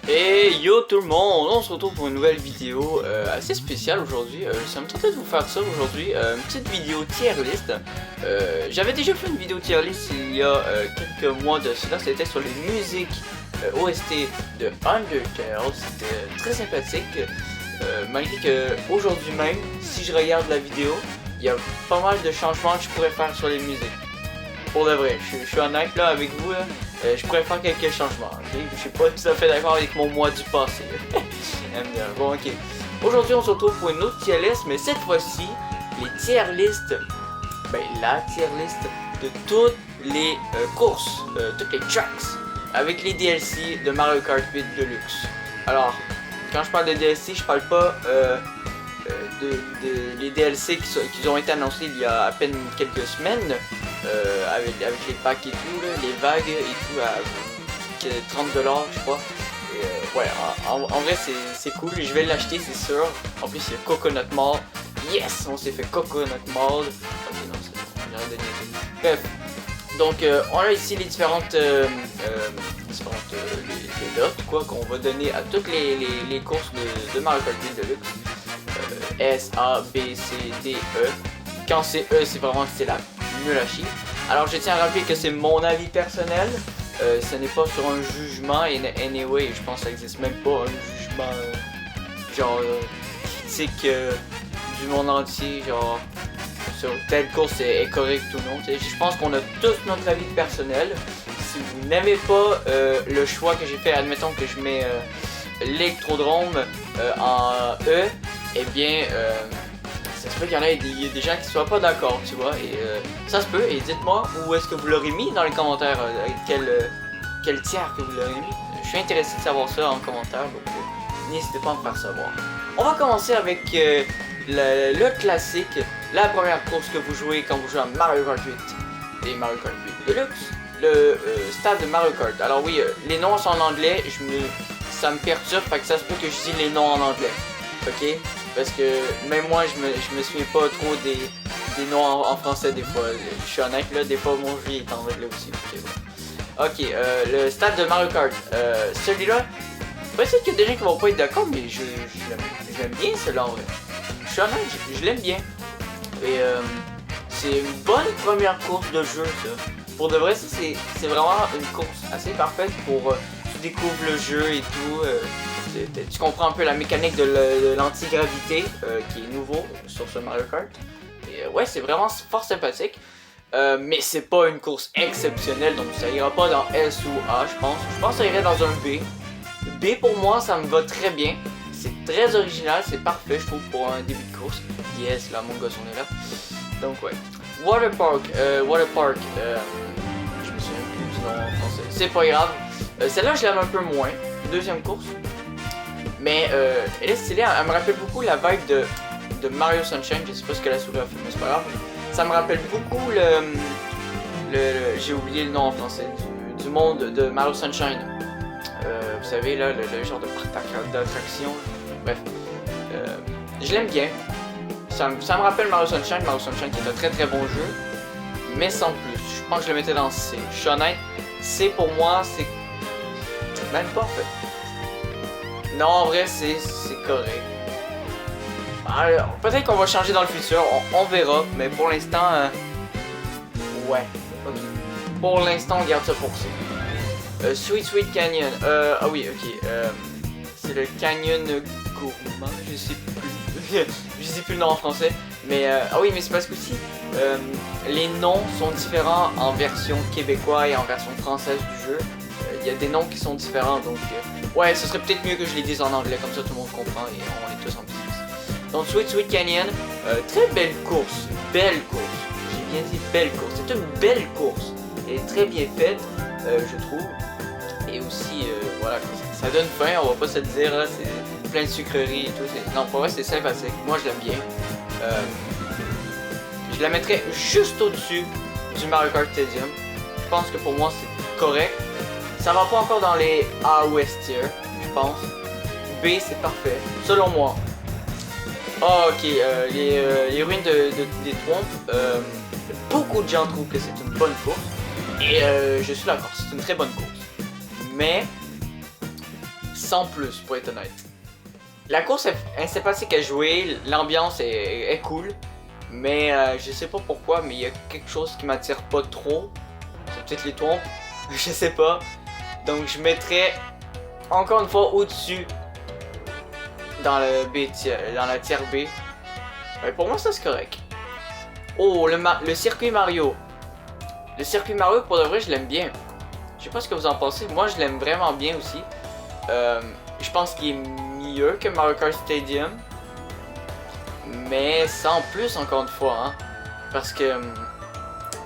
Et yo tout le monde, on se retrouve pour une nouvelle vidéo assez spéciale aujourd'hui. Ça me tentait de vous faire ça aujourd'hui, une petite vidéo tier list. J'avais déjà fait une vidéo tier list il y a quelques mois de cela, c'était sur les musiques OST de Undertale. C'était très sympathique, malgré que aujourd'hui même, si je regarde la vidéo, il y a pas mal de changements que je pourrais faire sur les musiques. Pour de vrai, je suis honnête là avec vous là. Je pourrais faire quelques changements, ok? Je suis pas tout à fait d'accord avec mon moi du passé. Bon, ok. Aujourd'hui, on se retrouve pour une autre tier list, mais cette fois-ci, les tier list, la tier list de toutes les courses, toutes les tracks, avec les DLC de Mario Kart 8 Deluxe. Alors, quand je parle de DLC, je parle pas les DLC qui ont été annoncés il y a à peine quelques semaines. Avec les packs et tout, là, les vagues et tout à 30$ je crois. Et, ouais, en vrai c'est cool, je vais l'acheter c'est sûr. En plus il y a Coconut Mall. Yes, on s'est fait Coconut Mall. Ok non, c'est rien de niaiser. Bref, donc on a ici les différentes les notes quoi qu'on va donner à toutes les courses de Mario Kart 8 Deluxe. S, A, B, C, D, E. Quand c'est E, c'est vraiment c'est la nul à chier. Alors je tiens à rappeler que c'est mon avis personnel, ce n'est pas sur un jugement et anyway je pense que ça existe même pas un jugement genre critique du monde entier genre sur telle course est correcte ou non. Je pense qu'on a tous notre avis personnel. Si vous n'aimez pas le choix que j'ai fait, admettons que je mets l'électrodrome en E, eh bien ça se peut qu'il y en ait des gens qui soient pas d'accord, tu vois, et ça se peut, et dites-moi où est-ce que vous l'aurez mis dans les commentaires, quel tiers que vous l'aurez mis. Je suis intéressé de savoir ça en commentaire, donc n'hésitez pas à me faire savoir. On va commencer avec le classique, la première course que vous jouez quand vous jouez à Mario Kart 8 et Mario Kart 8 Deluxe, le stade de Mario Kart. Alors oui, les noms sont en anglais, ça me perturbe, fait que ça se peut que je dise les noms en anglais, ok? Parce que même moi je me souviens pas trop des noms en français des fois. Je suis honnête là, des fois mon jeu est en anglais aussi. Ok, le stade de Mario Kart. Celui-là, peut-être qu'il y a des gens qui vont pas être d'accord, mais j'aime bien celui-là en vrai. Je suis honnête, je l'aime bien. Et c'est une bonne première course de jeu ça. Pour de vrai, c'est vraiment une course assez parfaite pour tu découvres le jeu et tout. Tu comprends un peu la mécanique de l'antigravité qui est nouveau sur ce Mario Kart. Et ouais, c'est vraiment fort sympathique. Mais c'est pas une course exceptionnelle, donc ça ira pas dans S ou A, je pense. Je pense que ça irait dans un B. B pour moi, ça me va très bien. C'est très original, c'est parfait, je trouve, pour un début de course. Yes, là, mon gosse, on est là. Donc ouais. Water Park, je me souviens plus du nom en français. C'est pas grave. Celle-là, je l'aime un peu moins. Deuxième course. Mais elle est stylée, elle me rappelle beaucoup la vibe de Mario Sunshine, je sais pas ce que la souris a fait, mais c'est pas grave. Ça me rappelle beaucoup j'ai oublié le nom en français, du monde de Mario Sunshine. Vous savez là, le genre de parc d'attraction. Bref, je l'aime bien. Ça me rappelle Mario Sunshine qui est un très très bon jeu, mais sans plus. Je pense que je le mettais dans C. Je suis honnête, C pour moi c'est même pas en fait. Non, en vrai, c'est correct. Alors, peut-être qu'on va changer dans le futur, on verra, mais pour l'instant, ouais, ok. Pour l'instant, on garde ça pour ça. Sweet Canyon, ah oui, ok, c'est le Canyon Gourmand, je sais plus, je sais plus le nom en français, mais, ah oui, mais c'est parce que aussi, les noms sont différents en version québécoise et en version française du jeu. Il y a des noms qui sont différents, donc ouais, ce serait peut-être mieux que je les dise en anglais, comme ça tout le monde comprend et on est tous en business. Donc Sweet Canyon, très belle course, j'ai bien dit belle course, c'est une belle course, elle est très bien faite, je trouve, et aussi, voilà, ça donne faim, on va pas se le dire, là, c'est plein de sucreries et tout, non, pour vrai c'est sympathique, moi je l'aime bien, je la mettrais juste au-dessus du Mario Kart Stadium, je pense que pour moi c'est correct. Ça va pas encore dans les A ou S tier, je pense. B c'est parfait, selon moi. Oh, ok, les ruines des trompes, beaucoup de gens trouvent que c'est une bonne course. Et je suis d'accord, c'est une très bonne course. Mais sans plus, pour être honnête. La course est sympathique à jouer, l'ambiance est cool, mais je sais pas pourquoi, mais il y a quelque chose qui m'attire pas trop. C'est peut-être les toits, je sais pas. Donc je mettrais encore une fois au-dessus dans la tier B. Ouais, pour moi ça c'est correct. Oh, le circuit Mario. Le circuit Mario, pour de vrai, je l'aime bien. Je sais pas ce que vous en pensez, moi je l'aime vraiment bien aussi. Je pense qu'il est mieux que Mario Kart Stadium. Mais sans plus, encore une fois, hein. Parce que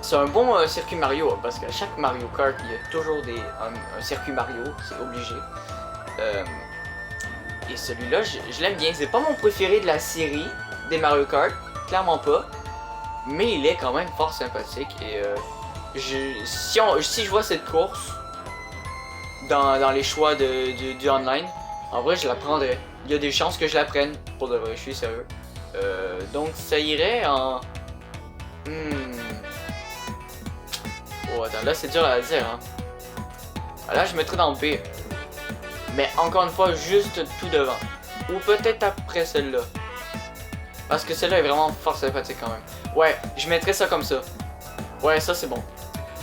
c'est un bon circuit Mario. Parce qu'à chaque Mario Kart, il y a toujours un circuit Mario, c'est obligé. Et celui-là, je l'aime bien. C'est pas mon préféré de la série des Mario Kart, clairement pas. Mais il est quand même fort sympathique. Et si je vois cette course dans les choix du online, en vrai je la prendrais. Il y a des chances que je la prenne, pour de vrai, je suis sérieux. Donc ça irait en... Oh attends, là c'est dur à dire hein. Là je mettrais dans B. Mais encore une fois, juste tout devant. Ou peut-être après celle-là. Parce que celle-là est vraiment fort sympathique quand même. Ouais, je mettrais ça comme ça. Ouais, ça c'est bon.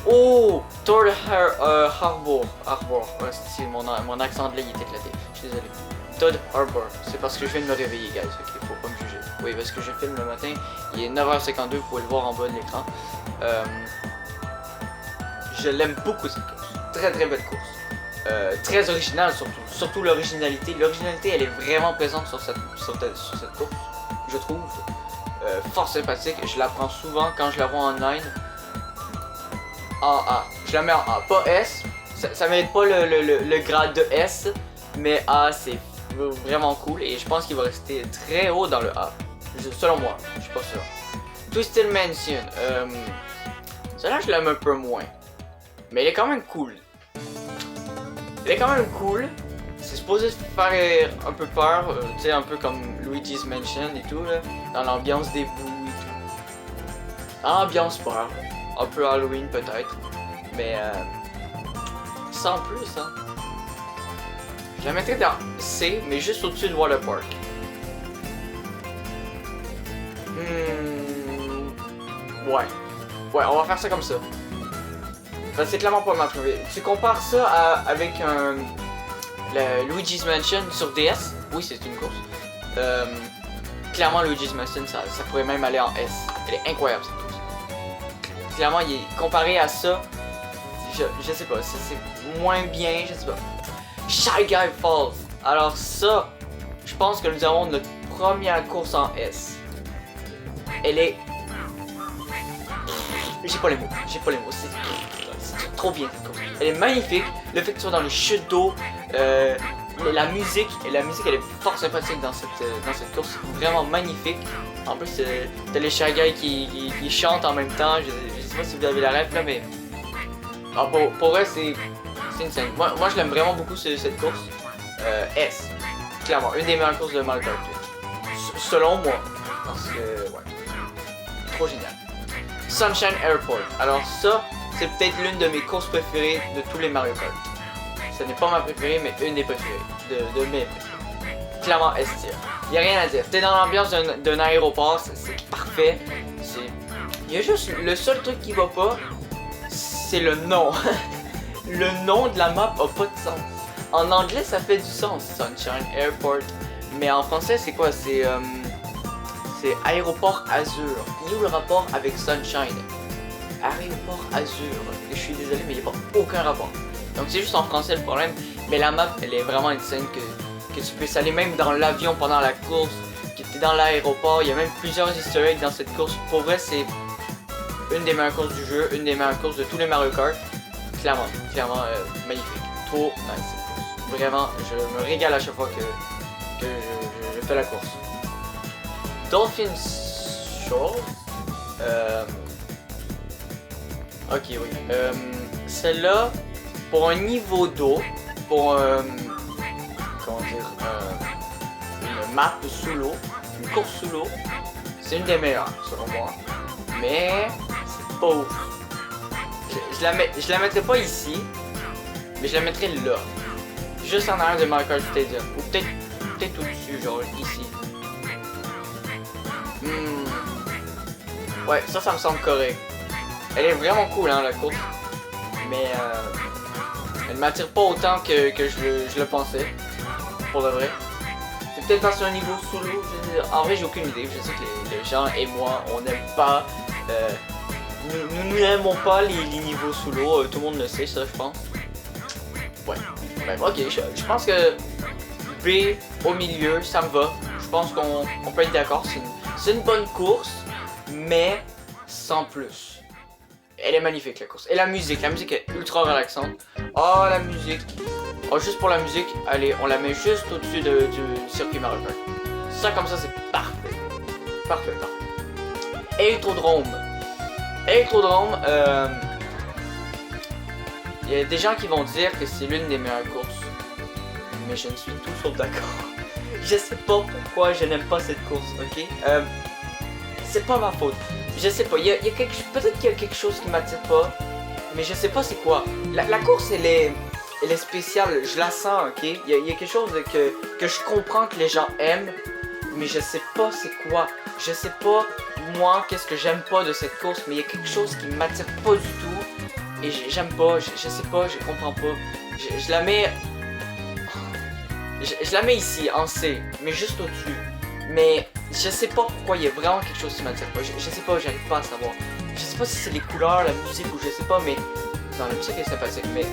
Oh, Toad Harbor. Ouais, c'est mon accent anglais il est éclaté. Je suis désolé. Toad Harbor. C'est parce que je viens de me réveiller, guys. Ok, faut pas me juger. Oui, parce que je filme le matin. Il est 9h52, vous pouvez le voir en bas de l'écran. Je l'aime beaucoup cette course. Très très belle course. Très originale surtout l'originalité. L'originalité elle est vraiment présente sur cette course, je trouve. Fort sympathique, je la prends souvent quand je la vois online. En A, je la mets en A, pas S, ça mérite pas le grade de S, mais A c'est vraiment cool et je pense qu'il va rester très haut dans le A, selon moi, je suis pas sûr. Twisted Mansion, celle-là je l'aime un peu moins, mais elle est quand même cool. Elle est quand même cool, c'est supposé faire un peu peur, tu sais, un peu comme Luigi's Mansion et tout, là, dans l'ambiance des bouts et tout. Dans l'ambiance peur, un peu Halloween peut-être, mais sans plus, hein. Je la mettrais dans C, mais juste au-dessus de Water Park. Ouais, on va faire ça comme ça. C'est clairement pas ma préférée. Tu compares ça avec le Luigi's Mansion sur DS. Oui, c'est une course. Clairement, Luigi's Mansion, ça pourrait même aller en S. Elle est incroyable cette course. Clairement, il est comparé à ça. Je sais pas, ça c'est moins bien, je sais pas. Shy Guy Falls. Alors ça, je pense que nous avons notre première course en S. Elle est... J'ai pas les mots. C'est trop bien cette course. Elle est magnifique. Le fait que tu sois dans les chutes d'eau, la musique elle est fort sympathique dans cette course. Vraiment magnifique. En plus, t'as les Shy Guys qui chantent en même temps. Je sais pas si vous avez la rêve là, mais pour vrai, c'est insane. Moi je l'aime vraiment beaucoup cette course. S. Clairement, une des meilleures courses de Mario Kart. Selon moi. Parce que, ouais. Trop génial. Sunshine Airport. Alors ça, c'est peut-être l'une de mes courses préférées de tous les Mario Kart. Ce n'est pas ma préférée, mais une des préférées. De mes préférées. Clairement S-tier. Il n'y a rien à dire. T'es dans l'ambiance d'un aéroport, c'est parfait. Il y a juste le seul truc qui va pas, c'est le nom. Le nom de la map a pas de sens. En anglais, ça fait du sens, Sunshine Airport. Mais en français, c'est quoi? C'est Aéroport Azur. Il y a où le rapport avec Sunshine? Aéroport Azur. Et je suis désolé, mais il n'y a pas aucun rapport. Donc c'est juste en français le problème. Mais la map, elle est vraiment insane que tu puisses aller même dans l'avion pendant la course, que tu es dans l'aéroport. Il y a même plusieurs easter eggs dans cette course. Pour vrai, c'est une des meilleures courses du jeu, une des meilleures courses de tous les Mario Kart. Clairement, magnifique. Trop nice cette course. Vraiment, je me régale à chaque fois que je fais la course. Dolphin Shore. Ok, oui. Celle-là, pour un niveau d'eau, pour comment dire, une map sous l'eau, une course sous l'eau, c'est une des meilleures selon moi. Mais c'est pas ouf. Je la mettrais pas ici, mais je la mettrais là. juste en arrière de Mario Kart Stadium. Ou peut-être au-dessus, genre ici. Ouais, ça me semble correct. Elle est vraiment cool, hein, la course. Mais elle m'attire pas autant que je le pensais. Pour de vrai. C'est peut-être parce que c'est un niveau solo. En vrai, j'ai aucune idée. Je sais que les gens et moi, on n'aime pas. Nous n'aimons pas les niveaux solo. Tout le monde le sait, ça, je pense. Ouais. Bref, ok. Je pense que B au milieu, ça me va. Je pense qu'on peut être d'accord. C'est une bonne course, mais sans plus. Elle est magnifique, la course. Et la musique est ultra relaxante. Oh, la musique. Oh, juste pour la musique, allez, on la met juste au-dessus du circuit Mario Kart. Ça, comme ça, c'est parfait. Parfait. Électrodrome. Il y a des gens qui vont dire que c'est l'une des meilleures courses. Mais je ne suis tout sauf d'accord. Je sais pas pourquoi je n'aime pas cette course, ok? C'est pas ma faute. Je sais pas, peut-être qu'il y a quelque chose qui m'attire pas. Mais je sais pas c'est quoi. La course, elle est spéciale, je la sens, ok? Il y a quelque chose que je comprends que les gens aiment. Mais je sais pas c'est quoi. Je sais pas, moi, qu'est-ce que j'aime pas de cette course. Mais il y a quelque chose qui m'attire pas du tout. Et j'aime pas, je sais pas, je comprends pas. Je la mets... Je la mets ici, en C, mais juste au-dessus. Mais je sais pas pourquoi il y a vraiment quelque chose qui m'attire pas. Je sais pas, j'arrive pas à savoir. Je sais pas si c'est les couleurs, la musique ou je sais pas, mais... Non, la musique est sympathique, mais...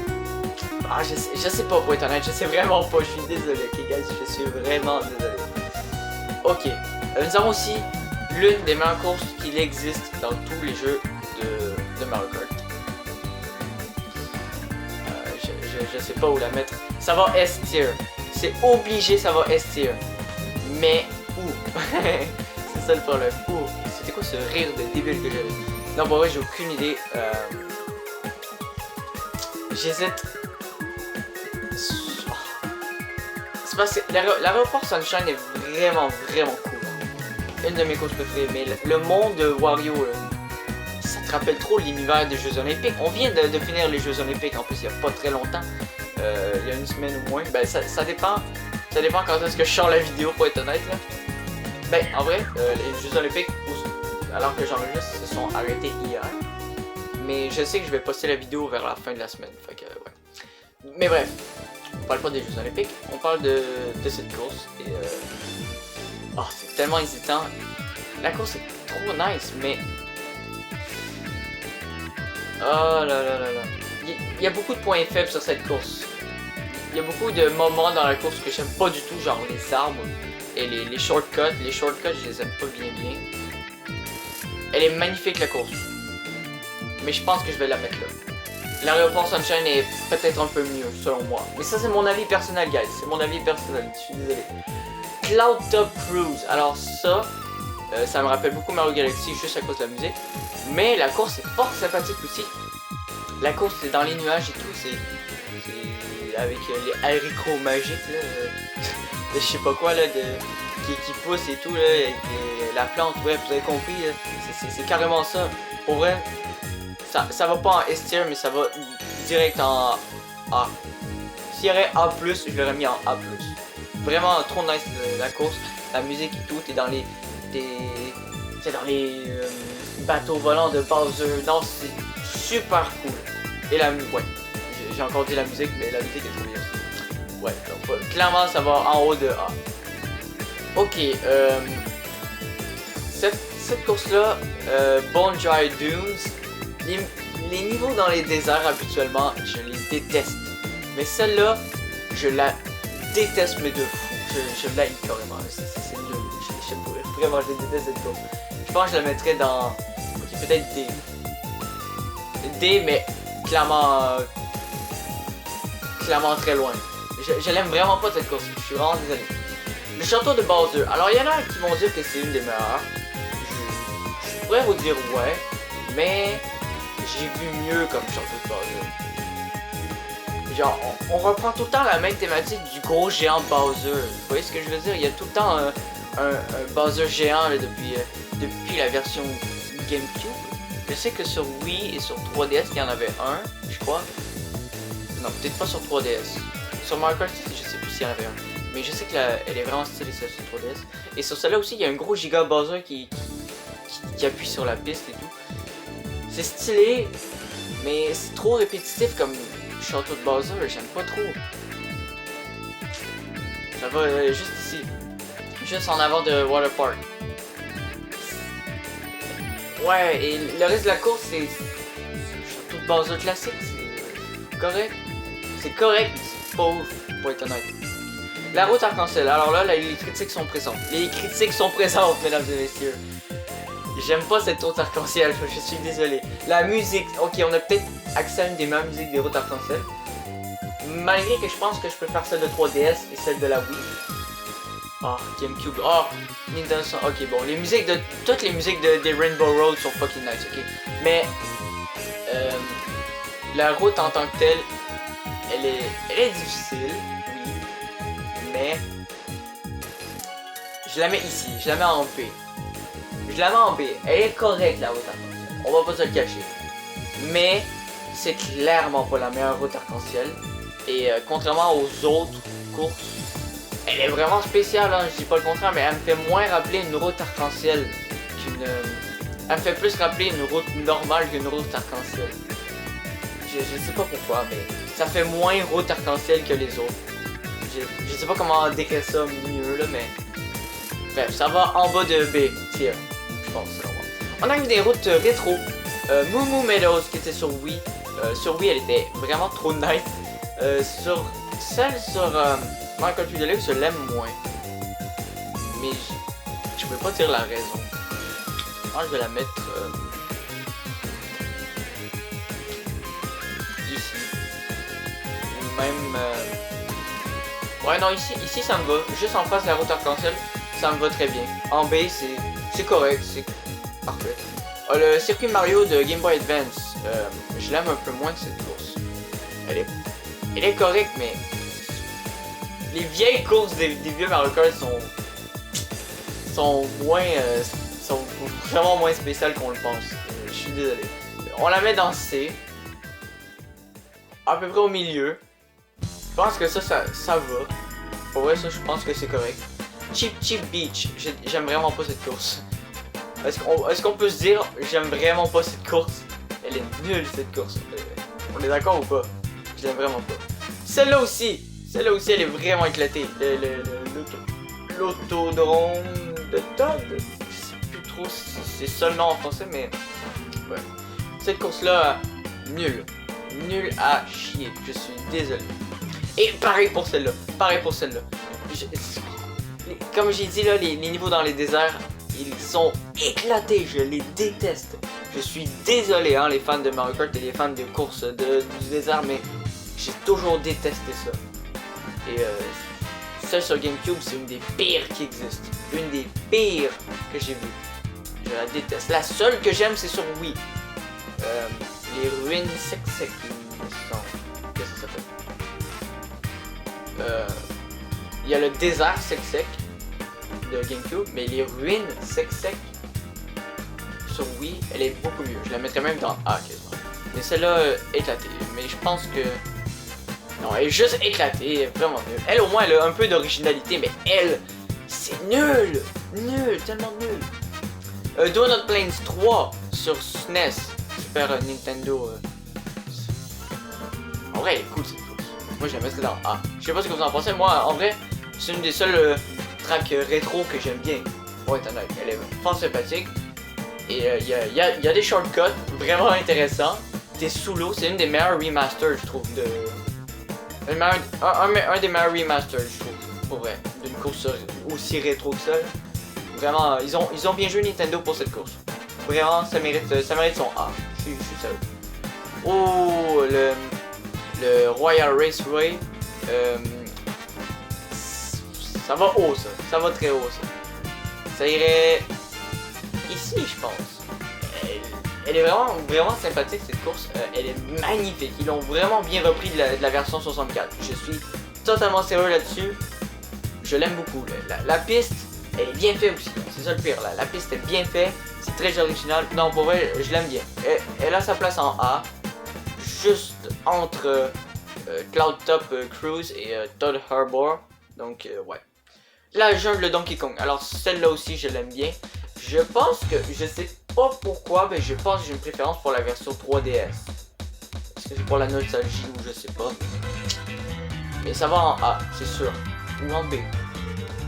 Ah, je sais pas, pour être honnête, je sais vraiment pas. Je suis désolé, ok guys, je suis vraiment désolé. Ok, nous avons aussi l'une des meilleures courses qu'il existe dans tous les jeux de Mario Kart. Je sais pas où la mettre. Ça va S tier. C'est obligé, ça va S tier. Mais où? C'est ça le problème. Où? C'était quoi ce rire de débile que j'avais? Non, pour vrai, j'ai aucune idée. J'hésite. C'est parce que l'aéroport Sunshine est vraiment cool. Une de mes courses préférées. Mais le monde de Wario, ça te rappelle trop l'univers des Jeux Olympiques. On vient de finir les Jeux Olympiques en plus il n'y a pas très longtemps. Il y a une semaine ou moins. Ben ça dépend. Ça dépend quand est-ce que je sors la vidéo pour être honnête là. Ben en vrai, les Jeux Olympiques, alors que j'enregistre, se sont arrêtés hier. Mais je sais que je vais poster la vidéo vers la fin de la semaine. Fait que ouais. Mais bref, on parle pas des Jeux Olympiques, on parle de cette course. Et oh, c'est tellement hésitant. La course est trop nice, mais... Oh là là là là. Il y a beaucoup de points faibles sur cette course. Il y a beaucoup de moments dans la course que j'aime pas du tout, genre les arbres et les shortcuts. Les shortcuts, je les aime pas bien. Elle est magnifique la course. Mais je pense que je vais la mettre là. L'aéroport Sunshine est peut-être un peu mieux, selon moi. Mais ça, c'est mon avis personnel, guys. C'est mon avis personnel, je suis désolé. Cloud Top Cruise. Alors ça, ça me rappelle beaucoup Mario Galaxy, juste à cause de la musique. Mais la course est fort sympathique aussi. La course, c'est dans les nuages et tout. C'est avec les haricots magiques, là. Je sais pas quoi, là, qui poussent et tout, là. Et la plante, ouais, vous avez compris, c'est carrément ça. Pour vrai, ça va pas en S tier, mais ça va direct en A. S'il y aurait A+, je l'aurais mis en A+. Vraiment trop nice la course, la musique et tout. T'es dans les bateaux volants de Bowser. Non, c'est super cool. Et ouais, j'ai encore dit la musique, mais la musique est trop bien aussi. Ouais, donc clairement ça va en haut de A. Ok, cette course-là, Bone Dry Dunes, les niveaux dans les déserts habituellement, je les déteste. Mais celle-là, je la déteste mais de fou. Je l'aime carrément. C'est nul. Vraiment, je déteste cette course. Je pense que je la mettrais dans... Ok, peut-être D. D, mais clairement très loin. Je l'aime vraiment pas cette course. Je suis vraiment désolé. Le château de Bowser. Alors, il y en a qui vont dire que c'est une des meilleures. Je pourrais vous dire ouais, mais j'ai vu mieux comme château de Bowser. Genre, on reprend tout le temps la même thématique du gros géant Bowser. Vous voyez ce que je veux dire? Il y a tout le temps un Bowser géant là, depuis la version GameCube. Je sais que sur Wii et sur 3DS, il y en avait un, je crois. Non, peut-être pas sur 3DS. sur Mario Kart, je sais plus s'il y en avait un. Mais je sais qu'elle est vraiment stylée celle sur 3DS. Et sur celle-là aussi, il y a un gros giga buzzer qui appuie sur la piste et tout. C'est stylé, mais c'est trop répétitif comme château de Bowser, j'aime pas trop. Ça va juste ici. Juste en avant de Water Park. Ouais, et le reste de la course, c'est château de Bowser classique, c'est correct. C'est correct, mais c'est pas ouf, pour être honnête. La route arc-en-ciel, alors là, les critiques sont présentes. Les critiques sont présentes, mesdames et messieurs. J'aime pas cette route arc-en-ciel, je suis désolé. La musique, ok, on a peut-être accès à une des meilleures musiques des routes arc-en-ciel. Malgré que je pense que je préfère celle de 3DS et celle de la Wii. Oh, GameCube, oh, Nintendo, ok, bon, les musiques de, toutes les musiques des Rainbow Road sont fucking nice, ok. Mais, la route en tant que telle, elle est difficile, oui, mais je la mets ici, je la mets en B. Je la mets en B, elle est correcte la route arc-en-ciel, on va pas se le cacher. Mais c'est clairement pas la meilleure route arc-en-ciel. Et contrairement aux autres courses, elle est vraiment spéciale, hein, je dis pas le contraire, mais elle me fait moins rappeler une route arc-en-ciel qu'une... elle me fait plus rappeler une route normale qu'une route arc-en-ciel. Je sais pas pourquoi, mais ça fait moins route arc-en-ciel que les autres. Je sais pas comment décrire ça mieux là, mais... Bref, ça va en bas de B, tiens, je pense. On a eu des routes rétro. Moo Moo Meadows qui était sur Wii. Sur Wii, elle était vraiment trop nice. Sur celle sur Mario Kart 8 Deluxe, je l'aime moins. Mais je peux pas dire la raison. Moi, je vais la mettre ici. Ou même... Ouais, non, ici ça me va. Juste en face de la route arc-en-ciel, ça me va très bien. En B, c'est correct, c'est parfait. Le circuit Mario de Game Boy Advance, je l'aime un peu moins que cette course. Elle est correcte, mais les vieilles courses des vieux Mario Kart sont vraiment moins spéciales qu'on le pense. Je suis désolé. On la met dans C, à peu près au milieu. Je pense que ça va. Pour vrai, ça, je pense que c'est correct. Cheap Beach, j'aime vraiment pas cette course. Est-ce qu'on peut se dire, j'aime vraiment pas cette course? Elle est nulle cette course. On est d'accord ou pas? Je l'aime vraiment pas. Celle-là aussi, elle est vraiment éclatée. L'autodrome de Todd. Je sais plus trop si c'est ça le nom en français, mais ouais. Cette course-là, nulle. Nulle à chier. Je suis désolé. Et pareil pour celle-là. Comme j'ai dit là, les niveaux dans les déserts, ils sont éclatés. Je les déteste. Je suis désolé, hein, les fans de Mario Kart et les fans de courses du désert, mais j'ai toujours détesté ça. Et celle sur GameCube, c'est une des pires qui existent. Une des pires que j'ai vues. Je la déteste. La seule que j'aime, c'est sur Wii. Les ruines sec, qu'est-ce que ça s'appelle? Il y a le désert sec de GameCube, mais les ruines sec sur Wii, elle est beaucoup mieux. Je la mettrais même dans A quasiment. Mais celle-là, éclatée. Mais je pense que... Non, elle est juste éclatée, elle est vraiment nulle. Elle, au moins, elle a un peu d'originalité, mais elle, c'est nul! Nul, tellement nul. Donut Plains 3 sur SNES, Super Nintendo. En vrai, elle est cool cette course. Moi, je la mettrais dans A. Je sais pas ce que vous en pensez. Moi, en vrai, c'est une des seules tracks rétro que j'aime bien. Pour être honnête, elle est fort sympathique. Et il y a des shortcuts vraiment intéressants. T'es sous l'eau, c'est une des meilleures remasters, je trouve, un des meilleurs remasters, je trouve, pour vrai, d'une course aussi rétro que ça. Vraiment, ils ont bien joué Nintendo pour cette course. Vraiment, ça mérite son A. Je suis sérieux. Oh, le Royal Raceway. Ça va haut, ça. Ça va très haut, ça. Ça irait ici, je pense. Elle est vraiment sympathique cette course. Elle est magnifique. Ils l'ont vraiment bien repris de la version 64. Je suis totalement sérieux là-dessus. Je l'aime beaucoup. La piste, elle est bien faite aussi. C'est ça le pire. La piste est bien faite. C'est très original. Non, pour vrai, je l'aime bien. Elle a sa place en A. Juste entre Cloud Top Cruise et Todd Harbor. Donc ouais. La jungle Donkey Kong. Alors celle-là aussi je l'aime bien. Je pense que, je sais pas pourquoi, mais je pense que j'ai une préférence pour la version 3DS. Est-ce que c'est pour la nostalgie ou je sais pas. Mais ça va en A, c'est sûr. Ou en B.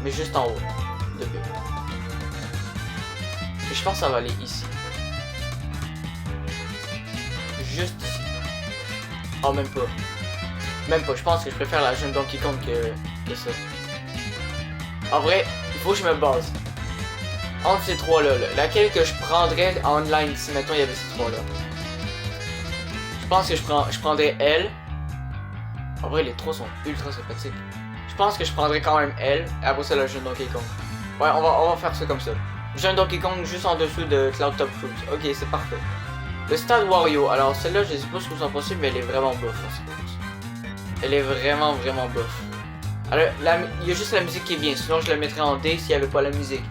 Mais juste en haut de B. Et je pense que ça va aller ici. Juste ici. Oh, même pas. Même pas, je pense que je préfère la jungle Donkey Kong que ça. En vrai, il faut que je me base. Entre ces trois-là, laquelle que je prendrais en online si maintenant il y avait ces trois-là. Je pense que je prendrais elle. En vrai, les trois sont ultra sympathiques. Je pense que je prendrais quand même elle. Et après ça, la jeune Donkey Kong. Ouais, on va faire ça comme ça. Jeune Donkey Kong juste en dessous de Cloud Top Cruise. Ok, c'est parfait. Le Stade Wario. Alors, celle-là, je sais pas ce que vous en pensez, mais elle est vraiment bof. Elle est vraiment bof. Alors, il y a juste la musique qui est bien. Sinon, je la mettrais en D s'il n'y avait pas la musique.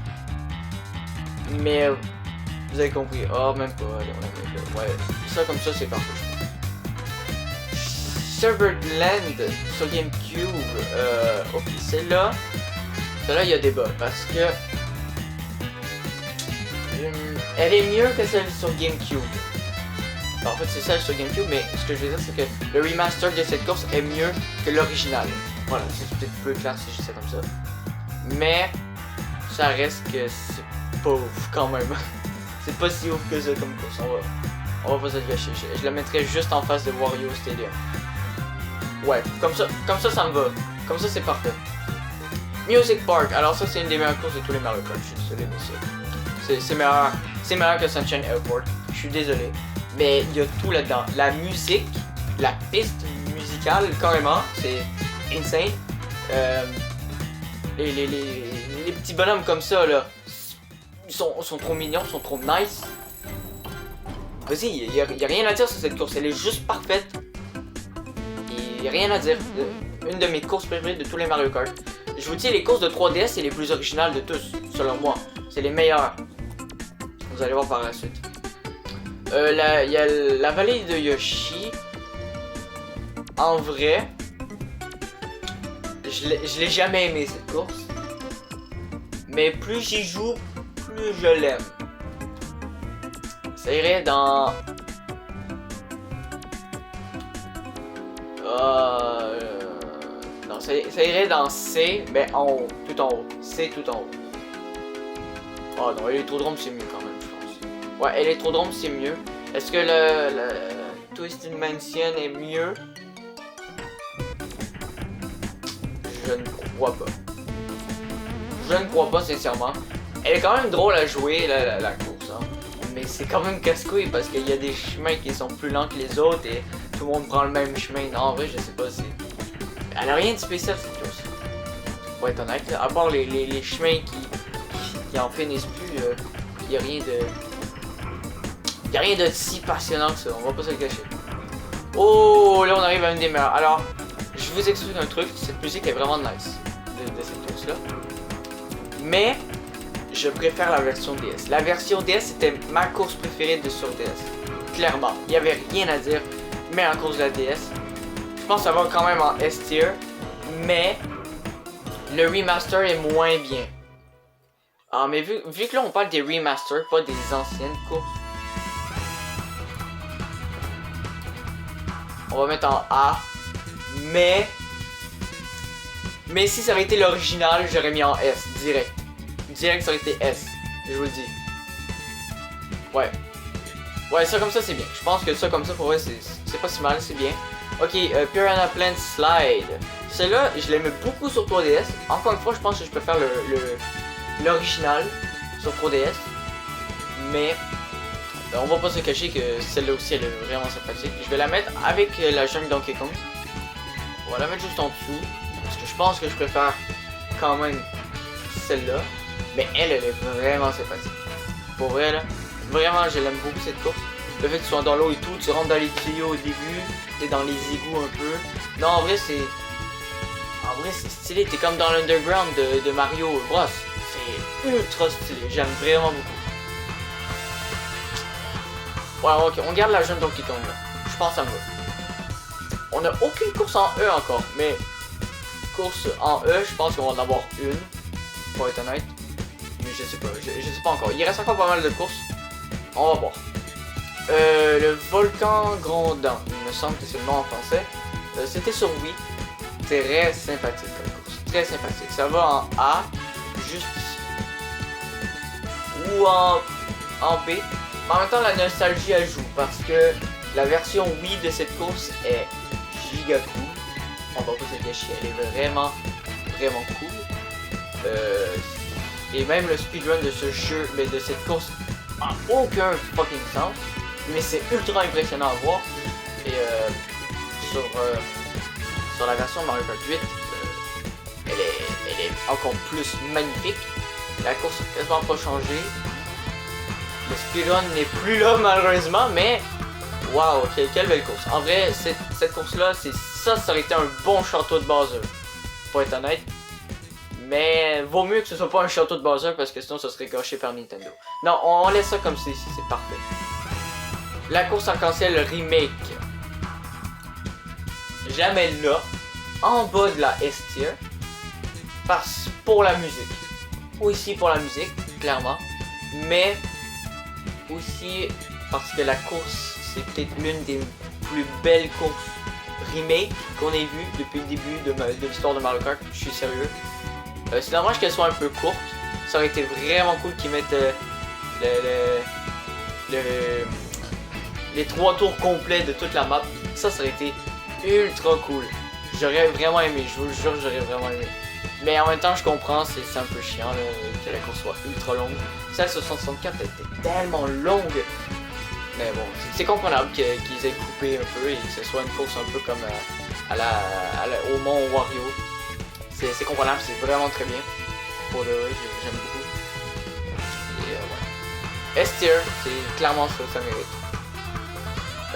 Mais vous avez compris. Oh, même pas. Allez, ouais, ça comme ça, c'est parfait. Serverland sur GameCube. Ok, celle-là, il y a débat parce que elle est mieux que celle sur GameCube. En fait, c'est celle sur GameCube, mais ce que je veux dire, c'est que le remaster de cette course est mieux que l'original. Voilà, c'est peut-être plus clair si je dis ça comme ça. Mais ça reste que c'est pas ouf quand même. C'est pas si ouf que ça comme course. On va pas se le gâcher. Je la mettrais juste en face de Wario Stadium. Ouais, comme ça me va. Comme ça, c'est parfait. Music Park. Alors ça, c'est une des meilleures courses de tous les Mario Kart. Je suis désolé, mais c'est meilleur que Sunshine Airport. Je suis désolé. Mais il y a tout là-dedans. La musique, la piste musicale, carrément, c'est insane. Les petits bonhommes comme ça, là, ils sont trop mignons, sont trop nice. Vas-y, il y a rien à dire sur cette course. Elle est juste parfaite. Il y a rien à dire. Une de mes courses préférées de tous les Mario Kart. Je vous dis, les courses de 3DS, c'est les plus originales de tous, selon moi. C'est les meilleures. Vous allez voir par la suite. Il y a la vallée de Yoshi. En vrai, je l'ai jamais aimé cette course. Mais plus j'y joue, plus je l'aime. Ça irait dans... Non, ça irait dans C, mais en haut, tout en haut. C tout en haut. Oh non, l'électrodrome c'est mieux quand même, je pense. Ouais, l'électrodrome c'est mieux. Est-ce que le Twisted Mansion est mieux? Je ne crois pas. Je ne crois pas sincèrement. Elle est quand même drôle à jouer la course, hein. Mais c'est quand même casse-couille parce qu'il y a des chemins qui sont plus lents que les autres et tout le monde prend le même chemin. Non, en vrai, je sais pas, elle a rien de spécial cette course. Pour être honnête, à part les chemins qui en finissent plus, il y a rien de... Il y a rien de si passionnant que ça, on va pas se le cacher. Oh, là on arrive à une des meilleures. Alors, je vous explique un truc, cette musique est vraiment nice de cette course là. Mais, je préfère la version DS. La version DS c'était ma course préférée de sur DS. Clairement, il n'y avait rien à dire, mais en course de la DS. Je pense que ça va quand même en S tier, mais le remaster est moins bien. Ah, mais vu que là on parle des remasters, pas des anciennes courses. On va mettre en A, mais si ça avait été l'original, j'aurais mis en S, direct. Direct, ça aurait été S, je vous le dis. Ouais. Ouais, ça comme ça, c'est bien. Je pense que ça comme ça, pour vrai, c'est pas si mal, c'est bien. Ok, Piranha Plant Slide. Celle-là, je l'aimais beaucoup sur 3DS. Encore une fois, je pense que je préfère l'original sur 3DS. Mais on va pas se cacher que celle-là aussi, elle est vraiment sympathique. Je vais la mettre avec la jungle Donkey Kong. On va la mettre juste en dessous. Parce que je pense que je préfère quand même celle-là. Mais elle est vraiment sympathique. Pour vrai, là, vraiment, je l'aime beaucoup cette course. Le fait que tu sois dans l'eau et tout, tu rentres dans les tuyaux au début, t'es dans les égouts un peu. Non, en vrai, c'est stylé. T'es comme dans l'underground de Mario Bros. C'est ultra stylé. J'aime vraiment beaucoup. Ouais, ok, on garde la jeune Donkey Kong là. Je pense que ça me va. On n'a aucune course en E encore, mais course en E, je pense qu'on va en avoir une, pour être honnête. Mais je sais pas, je sais pas encore. Il reste encore pas mal de courses. On va voir. Le volcan grondant, il me semble que c'est le nom en français. C'était sur Wii. Très sympathique comme course, très sympathique. Ça va en A, juste ici. Ou en B. Mais en même temps, la nostalgie elle joue parce que la version Wii de cette course est giga cool. On va pas se cacher, elle est vraiment cool. Et même le speedrun de ce jeu, mais de cette course, a aucun fucking sens. Mais c'est ultra impressionnant à voir. Et sur la version Mario Kart 8, elle est encore plus magnifique. La course n'a quasiment pas changé. Le speedrun n'est plus là malheureusement, mais waouh, quelle belle course. En vrai, cette course-là, ça aurait été un bon château de Bowser, pour être honnête. Mais vaut mieux que ce soit pas un château de Bowser parce que sinon ça serait gâché par Nintendo. Non, on laisse ça comme c'est ici, c'est parfait. La course arc-en-ciel remake. Je la mets là, en bas de la S tier, pour la musique. Aussi pour la musique, clairement. Mais aussi parce que la course, c'est peut-être l'une des plus belles courses remake qu'on ait vues depuis le début de l'histoire de Mario Kart. Je suis sérieux. C'est dommage qu'elle soit un peu courte. Ça aurait été vraiment cool qu'ils mettent les 3 tours complets de toute la map. Ça aurait été ultra cool. J'aurais vraiment aimé, je vous le jure, j'aurais vraiment aimé. Mais en même temps, je comprends, c'est un peu chiant là, que la course soit ultra longue. Celle sur 64 elle était tellement longue. Mais bon, c'est comprenable qu'ils aient coupé un peu et que ce soit une course un peu comme au Mont Wario. C'est comprenable, c'est vraiment très bien. Pour le vrai, j'aime beaucoup. Et ouais. S-tier, c'est clairement ça mérite.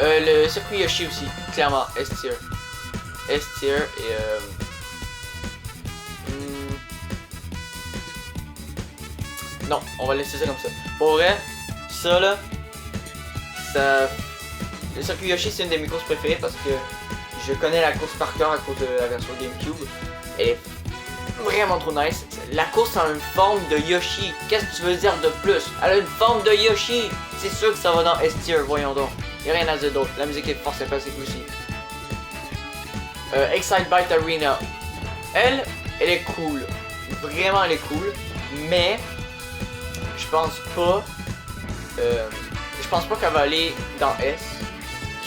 Le circuit Yoshi aussi, clairement S-tier. S-tier et non, on va laisser ça comme ça. Pour vrai, ça là, le circuit Yoshi c'est une de mes courses préférées parce que je connais la course par cœur à cause de la version GameCube. Elle est vraiment trop nice. La course a une forme de Yoshi. Qu'est-ce que tu veux dire de plus? Elle a une forme de Yoshi. C'est sûr que ça va dans S-tier, voyons donc. Y'a rien à dire d'autre. La musique est fort sympathique aussi. Excitebike Arena. Elle est cool. Vraiment, elle est cool. Mais je pense pas qu'elle va aller dans S.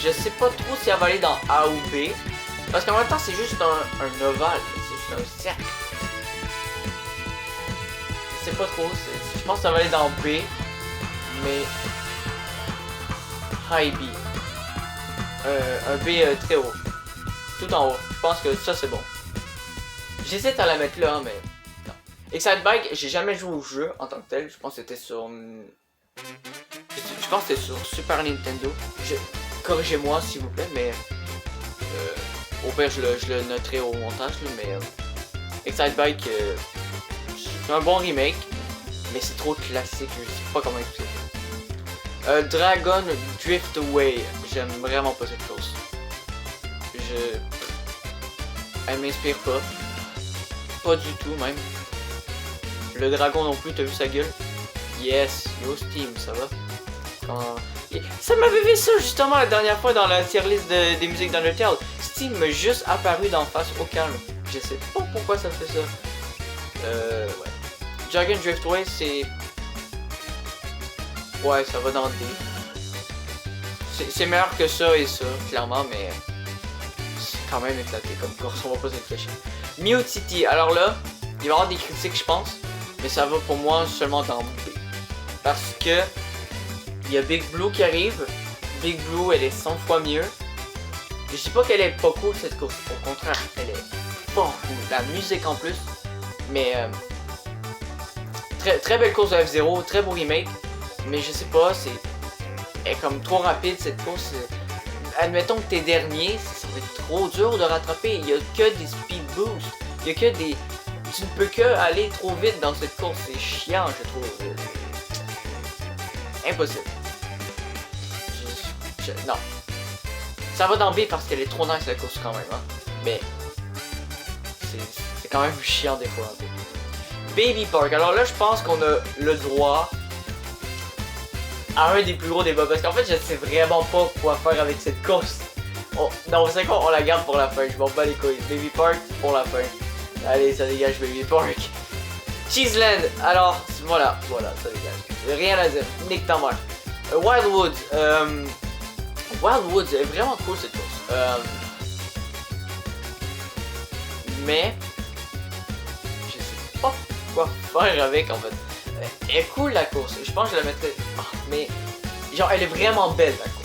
Je sais pas trop si elle va aller dans A ou B. Parce qu'en même temps, c'est juste un ovale. C'est juste un cercle. Je sais pas trop. Je pense que ça va aller dans B. Mais High B. Un B très haut. Tout en haut. Je pense que ça c'est bon. J'hésite à la mettre là, mais non. Excitebike, j'ai jamais joué au jeu en tant que tel. Je pense que c'était sur... Je pense que c'était sur Super Nintendo. Corrigez-moi s'il vous plaît, mais... au pire, je le noterai au montage, là, mais... Excitebike, c'est un bon remake, mais c'est trop classique. Je sais pas comment expliquer. Dragon Drift Away. J'aime vraiment pas cette course. Elle m'inspire pas. Pas du tout même. Le dragon non plus, t'as vu sa gueule? Yes, yo Steam, ça va? Ça m'avait fait ça justement la dernière fois dans la tier list des musiques d'Undertale. Steam m'a juste apparu d'en face au calme. Je sais pas pourquoi ça fait ça. Ouais. Dragon Driftway, c'est... Ouais, ça va dans D. C'est meilleur que ça et ça, clairement, mais... C'est quand même éclaté comme course, on va pas se le cacher. Mute City, alors là, il va y avoir des critiques, je pense. Mais ça va pour moi seulement dans B. Parce que... Il y a Big Blue qui arrive. Big Blue, elle est 100 fois mieux. Je dis pas qu'elle est pas cool cette course. Au contraire, elle est fort cool. La musique en plus. Mais... très belle course de F-Zero, très beau remake. Mais je sais pas, elle est comme trop rapide cette course. Admettons que t'es dernier, ça va être trop dur de rattraper. Il y a que des speed boosts. Il y a que des... Tu ne peux que aller trop vite dans cette course. C'est chiant, je trouve. Impossible. Non. Ça va dans B parce qu'elle est trop nice la course quand même, hein. Mais c'est quand même chiant des fois un peu. Baby Park, alors là je pense qu'on a le droit à un des plus gros débats parce qu'en fait je sais vraiment pas quoi faire avec cette course. Non, c'est quoi, on la garde pour la fin, je m'en bats les couilles. Baby Park pour la fin. Allez, ça dégage Baby Park. Cheeseland, alors voilà, ça dégage. Rien à dire, nique ta mère. Wildwoods, Wildwoods est vraiment cool cette course. Mais je sais pas quoi faire avec en fait. Elle est cool la course, je pense que je la mettrais. Mais genre elle est vraiment belle la course.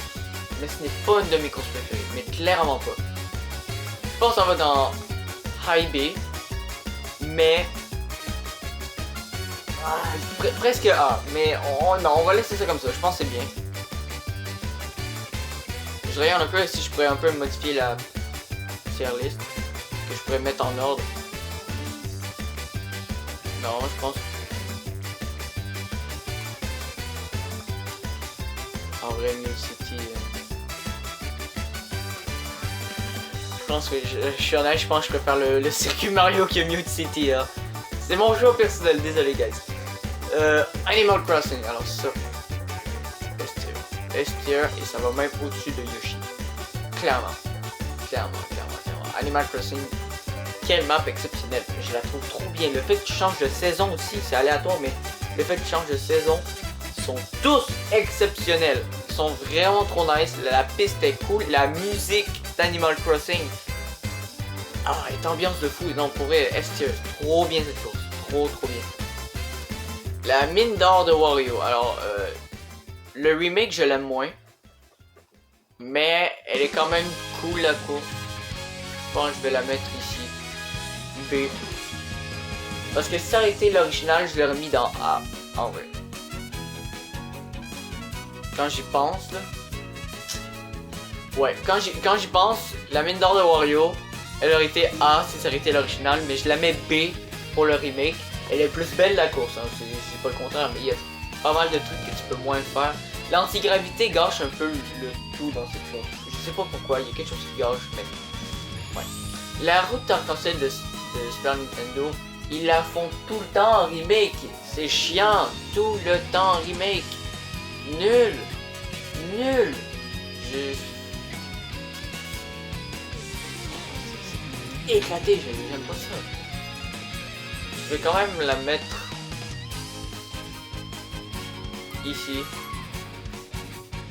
Mais ce n'est pas une de mes courses préférées, mais clairement pas. Je pense qu'on va dans High B, mais presque A, mais non, on va laisser ça comme ça, je pense que c'est bien. Je regarde un peu si je pourrais un peu modifier la tier list, que je pourrais mettre en ordre. Non, je pense. En vrai, Mute City. Je pense que je suis honnête, je pense que je préfère le circuit Mario que Mute City. Hein. C'est mon choix personnel, désolé, guys. Animal Crossing, alors ça. S tier et ça va même au-dessus de Yoshi. Clairement. Animal Crossing, quelle map exceptionnelle. Je la trouve trop bien. Le fait que tu changes de saison aussi, c'est aléatoire, mais le fait que tu changes de saison, sont tous exceptionnels. Ils sont vraiment trop nice. La piste est cool. La musique d'Animal Crossing. Est ambiance de fou. Non, pour vrai, S tier, trop bien cette course. Trop bien. La mine d'or de Wario. Alors, le remake, je l'aime moins. Mais elle est quand même cool la course. Je pense que je vais la mettre ici. B. Parce que si ça aurait été l'original, je l'aurais mis dans A. En vrai. Quand j'y pense, là. Ouais, quand j'y pense, la mine d'or de Wario, elle aurait été A si ça aurait été l'original. Mais je la mets B pour le remake. Elle est plus belle la course, hein. C'est pas le contraire, mais il y a pas mal de trucs que tu peux moins faire. L'antigravité gâche un peu le tout dans cette course. Je sais pas pourquoi, il y a quelque chose qui gâche, mais ouais. La route arc-en-ciel de Super Nintendo, ils la font tout le temps en remake. C'est chiant, tout le temps en remake. Nul. C'est éclaté, j'aime pas ça. Je vais quand même la mettre ici.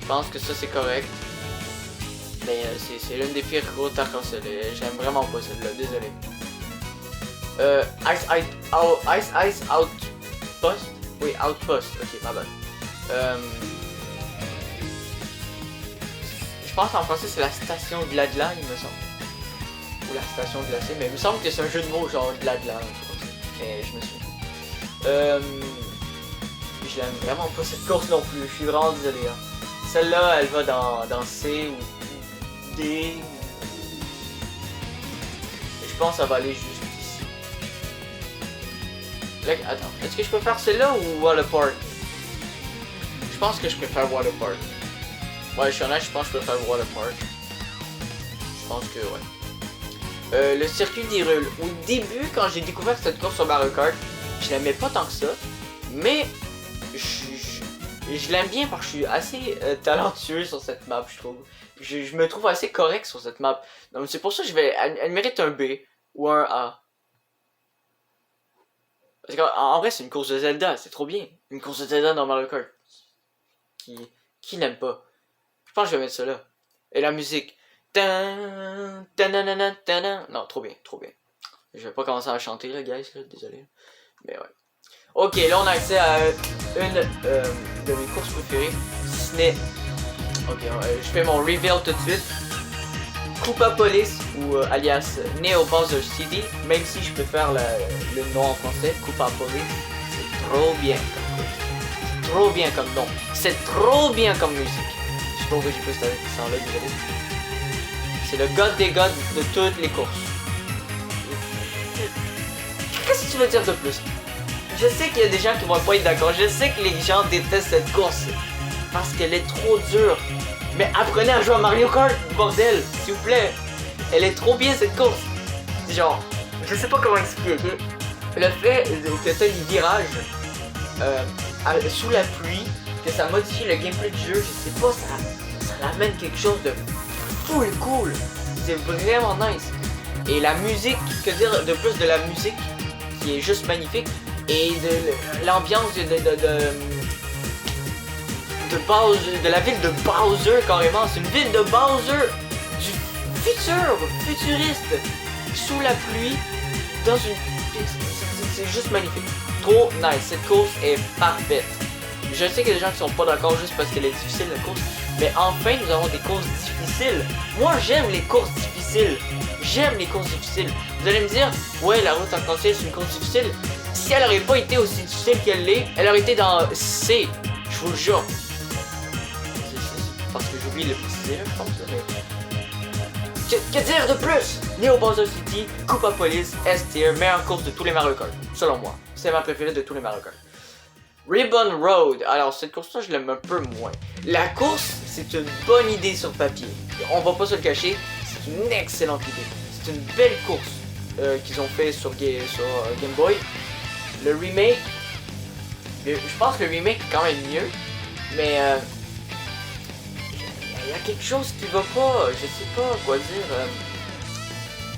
Je pense que ça c'est correct. Mais c'est l'une des pires routes arc-en-ciel. J'aime vraiment pas celle-là, désolé. Ice Outpost? Oui, Outpost, ok, ma bad. Je pense en français c'est la station Gladla, il me semble. Ou la station glacée, mais il me semble que c'est un jeu de mots genre Gladla. Mais je me suis. Je l'aime vraiment pas cette course non plus, je suis vraiment désolé. Hein. Celle-là, elle va dans C ou D. Et je pense que ça va aller juste ici. Là, attends, est-ce que je peux faire celle-là ou Water Park? Je pense que je préfère Water Park. Ouais, je suis honnête, je pense que je préfère Water Park. Je pense que ouais. Le circuit d'Hyrule. Au début, quand j'ai découvert cette course sur Mario Kart, je l'aimais pas tant que ça. Mais je l'aime bien parce que je suis assez talentueux sur cette map, je trouve. Je me trouve assez correct sur cette map. Donc c'est pour ça que elle mérite un B ou un A. Parce qu'en vrai, c'est une course de Zelda, c'est trop bien. Une course de Zelda dans Mario Kart. Qui n'aime pas? Je pense que je vais mettre ça là. Et la musique. Non, trop bien. Je vais pas commencer à chanter là, guys, là, désolé. Mais ouais. Ok, là on a accès à une de mes courses préférées. Si ce n'est... Ok, je fais mon reveal tout de suite. Koopa Police, ou alias Neo Bowser City, même si je préfère le nom en français, Koopa Police, c'est trop bien comme course. C'est trop bien comme nom. C'est trop bien comme musique. Je sais pas pourquoi j'ai pris ça là, désolé. C'est le god des gods de toutes les courses. Qu'est-ce que tu veux dire de plus? Je sais qu'il y a des gens qui vont pas être d'accord. Je sais que les gens détestent cette course parce qu'elle est trop dure. Mais apprenez à jouer à Mario Kart, bordel, s'il vous plaît. Elle est trop bien cette course. Genre, je sais pas comment expliquer. Le fait que t'as des virages sous la pluie, que ça modifie le gameplay du jeu, je sais pas, ça amène quelque chose de full cool. C'est vraiment nice. Et la musique, que dire de plus de la musique qui est juste magnifique. Et de l'ambiance de la ville de Bowser carrément. C'est une ville de Bowser du futuriste, sous la pluie, dans une... C'est juste magnifique. Trop nice. Cette course est parfaite. Je sais qu'il y a des gens qui sont pas d'accord juste parce qu'elle est difficile la course. Mais enfin nous avons des courses difficiles. Moi j'aime les courses difficiles. J'aime les courses difficiles. Vous allez me dire, ouais la route arc-en-ciel c'est une course difficile. Si elle aurait pas été aussi difficile qu'elle l'est, elle aurait été dans C. Je vous le jure. Parce que j'oublie le préciser, je pense. Mais... Que dire de plus? Neo Bowser City, Koopa Police, S-Tier, meilleure course de tous les Mario Kart. Selon moi. C'est ma préférée de tous les Mario Kart. Ribbon Road. Alors cette course-là, je l'aime un peu moins. La course, c'est une bonne idée sur papier. On va pas se le cacher, c'est une excellente idée. C'est une belle course qu'ils ont fait sur Game Boy. Le remake, je pense que le remake est quand même mieux, mais il y a quelque chose qui va pas, je sais pas quoi dire.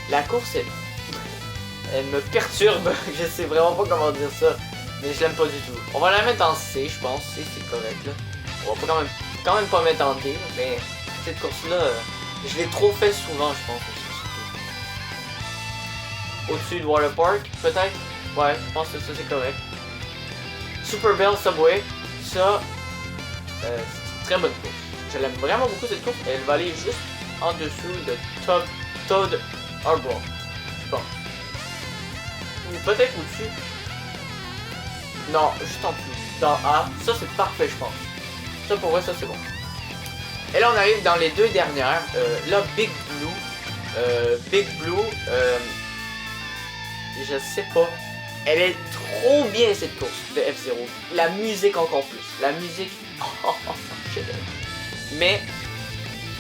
La course, elle me perturbe, je sais vraiment pas comment dire ça, mais je l'aime pas du tout. On va la mettre en C, je pense, C c'est correct là. On va pas quand même pas mettre en D, mais cette course-là, je l'ai trop fait souvent, je pense. Au-dessus de Water Park, peut-être? Ouais, je pense que ça c'est correct. Super Bell Subway, ça, c'est une très bonne course. Je l'aime vraiment beaucoup cette course. Elle va aller juste en dessous de Toad Harbor, je pense. Ou peut-être au-dessus. Non, juste en dessous. Dans A, ça c'est parfait je pense. Ça pour vrai, ça c'est bon. Et là on arrive dans les deux dernières. Là, Big Blue, je sais pas. Elle est trop bien cette course de F-Zero. La musique encore plus. La musique, mais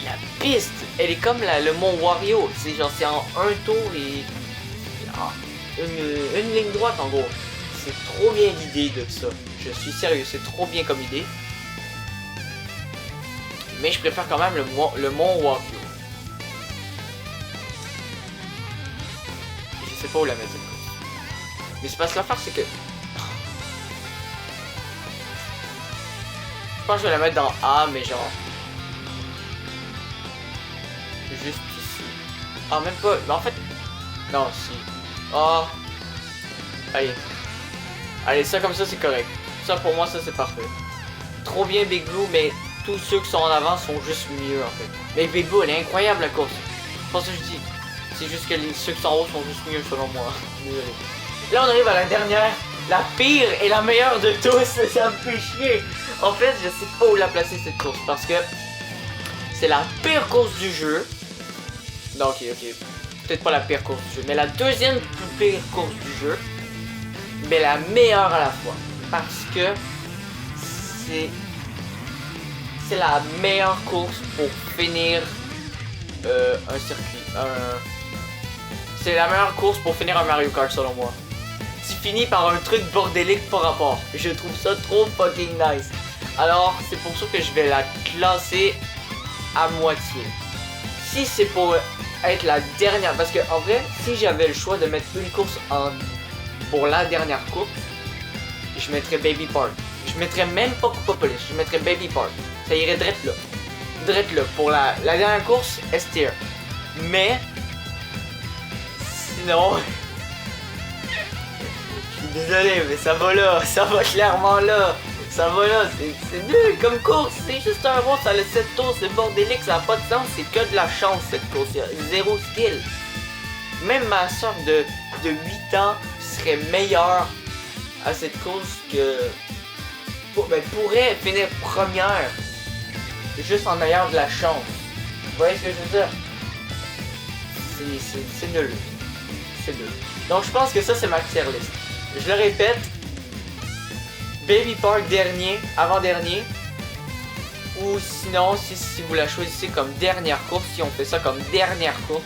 la piste, elle est comme le mont Wario. C'est genre c'est en un tour et une ligne droite en gros. C'est trop bien l'idée de ça. Je suis sérieux, c'est trop bien comme idée. Mais je préfère quand même le mont Wario. Je sais pas où la mettre cette course. Mais c'est parce que l'affaire c'est que... Je pense que je vais la mettre dans A, mais genre... Juste ici. Ah, même pas... Mais en fait... Non, si. Oh. Allez. Allez, ça comme ça c'est correct. Ça pour moi, ça c'est parfait. Trop bien Big Blue, mais tous ceux qui sont en avant sont juste mieux en fait. Mais Big Blue, elle est incroyable la course. C'est pas ça que je dis. C'est juste que ceux qui sont en haut sont juste mieux selon moi. Désolé. Là on arrive à la dernière, la pire et la meilleure de tous, ça me fait chier. En fait, je sais pas où la placer cette course parce que c'est la pire course du jeu. Non, ok, peut-être pas la pire course du jeu, mais la deuxième plus pire course du jeu, mais la meilleure à la fois. Parce que c'est la meilleure course pour finir un circuit. C'est la meilleure course pour finir un Mario Kart selon moi. Tu finis par un truc bordélique par rapport. Je trouve ça trop fucking nice. Alors c'est pour ça que je vais la classer à moitié. Si c'est pour être la dernière, parce que en vrai, si j'avais le choix de mettre une course pour la dernière course, je mettrais Baby Park. Je mettrais même pas Koopa Police, je mettrais Baby Park. Ça irait direct là. Direct là. Pour la dernière course, S-Tier. Mais sinon, je suis désolé, mais ça va là, ça va clairement là, ça va là, c'est nul comme course, c'est juste un rond, ça a le 7 tours, c'est bordélique, ça n'a pas de sens, c'est que de la chance cette course, il y a zéro skill. Même ma soeur de 8 ans serait meilleure à cette course que... pourrait finir première, juste en ayant de la chance. Vous voyez ce que je veux dire? C'est nul. C'est nul. Donc je pense que ça c'est ma tier list. Je le répète. Baby Park dernier, avant-dernier. Ou sinon, si vous la choisissez comme dernière course, si on fait ça comme dernière course,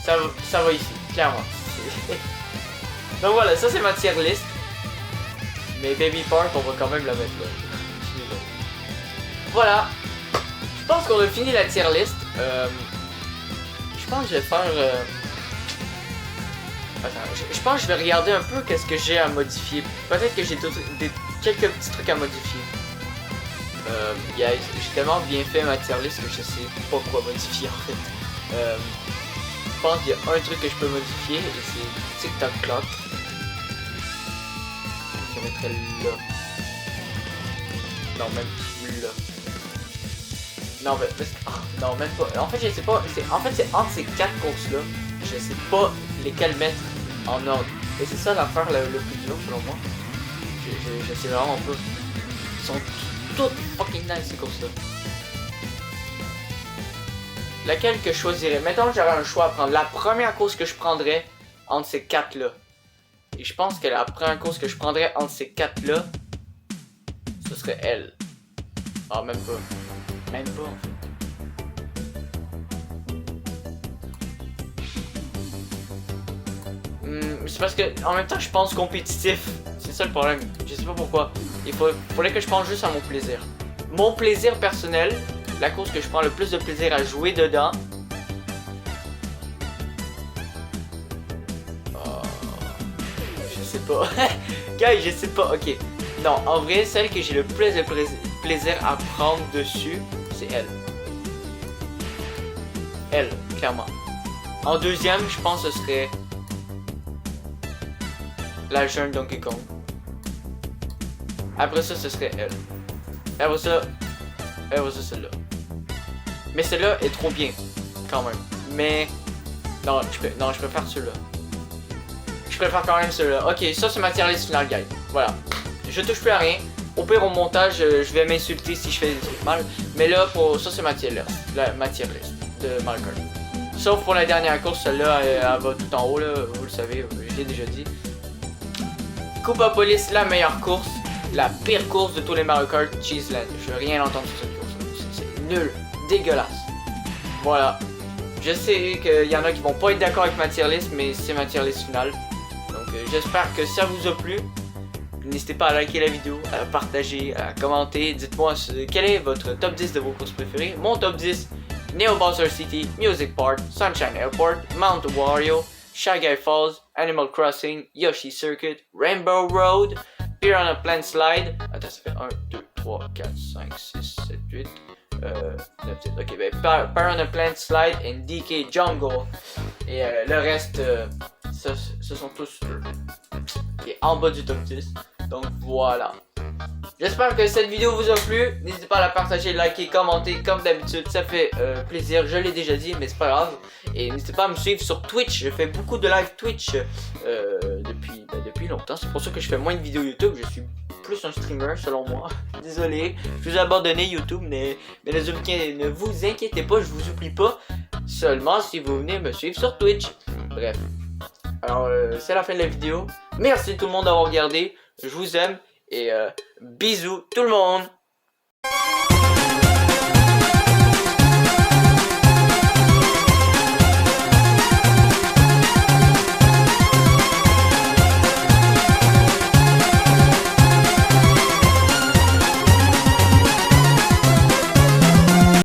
ça va ici, clairement. Donc voilà, ça c'est ma tier list. Mais Baby Park, on va quand même la mettre là. Voilà. Je pense qu'on a fini la tier list. Je pense que je vais faire... Attends, je pense que je vais regarder un peu qu'est-ce que j'ai à modifier. Peut-être que j'ai quelques petits trucs à modifier. J'ai tellement bien fait ma tier list que je sais pas quoi modifier en fait. Je pense qu'il y a un truc que je peux modifier et c'est TikTok Clock. Je mettrais là. Non, même là. Non, mais non, même pas. En fait, je sais pas. En fait, c'est entre ces 4 courses-là. Je sais pas lesquelles mettre en ordre. Et c'est ça l'affaire le plus dur selon moi. Je sais vraiment pas. Ils sont toutes fucking nice ces courses-là. Laquelle que je choisirais? Mettons que j'aurais un choix à prendre. La première course que je prendrais entre ces 4-là. Et je pense que la première course que je prendrais entre ces 4-là, ce serait elle. Ah, même pas. Même pas en fait. C'est parce que en même temps je pense compétitif. C'est ça le problème. Je sais pas pourquoi. Faudrait que je pense juste à mon plaisir. Mon plaisir personnel, la course que je prends le plus de plaisir à jouer dedans. Oh, je sais pas. Guys, je sais pas. Ok. Non, en vrai, celle que j'ai le plus de plaisir à prendre dessus, c'est elle. Elle, clairement. En deuxième, je pense que ce serait la jeune Donkey Kong. Après ça, ce serait elle. Après ça celle-là. Mais celle-là est trop bien, quand même. Mais non, je préfère celle-là. Je préfère quand même celle-là. Ok, ça c'est ma tier list finale, guys. Voilà. Je touche plus à rien. Au pire, au montage, je vais m'insulter si je fais des trucs mal. Mais là, ça c'est ma tier list. Ma tier list de Mario Kart. Sauf pour la dernière course, celle-là, elle va tout en haut, là. Vous le savez, je l'ai déjà dit. Koopa Police, la meilleure course. La pire course de tous les Mario Kart, Cheeseland. Je veux rien entendre sur cette course. C'est nul. Dégueulasse. Voilà. Je sais qu'il y en a qui vont pas être d'accord avec ma tier list, mais c'est ma tier list finale. Donc j'espère que ça vous a plu. N'hésitez pas à liker la vidéo, à partager, à commenter. Dites-moi quel est votre top 10 de vos courses préférées. Mon top 10, Neo Bowser City, Music Park, Sunshine Airport, Mount Wario, Shy Guy Falls, Animal Crossing, Yoshi Circuit, Rainbow Road, Piranha Plant Slide. Attends, ça fait 1, 2, 3, 4, 5, 6, 7, 8, 9, 10. Ok, ben Piranha Plant Slide and DK Jungle. Et le reste, ce sont tous qui est en bas du top 10. Donc voilà. J'espère que cette vidéo vous a plu. N'hésitez pas à la partager, liker, commenter comme d'habitude. Ça fait plaisir. Je l'ai déjà dit, mais c'est pas grave. Et n'hésitez pas à me suivre sur Twitch. Je fais beaucoup de live Twitch depuis longtemps. C'est pour ça que je fais moins de vidéos YouTube. Je suis plus un streamer selon moi. Désolé. Je vous ai abandonné YouTube. Mais ne vous inquiétez pas. Je vous oublie pas. Seulement si vous venez me suivre sur Twitch. Bref. Alors c'est la fin de la vidéo. Merci tout le monde d'avoir regardé. Je vous aime. Et bisous tout le monde.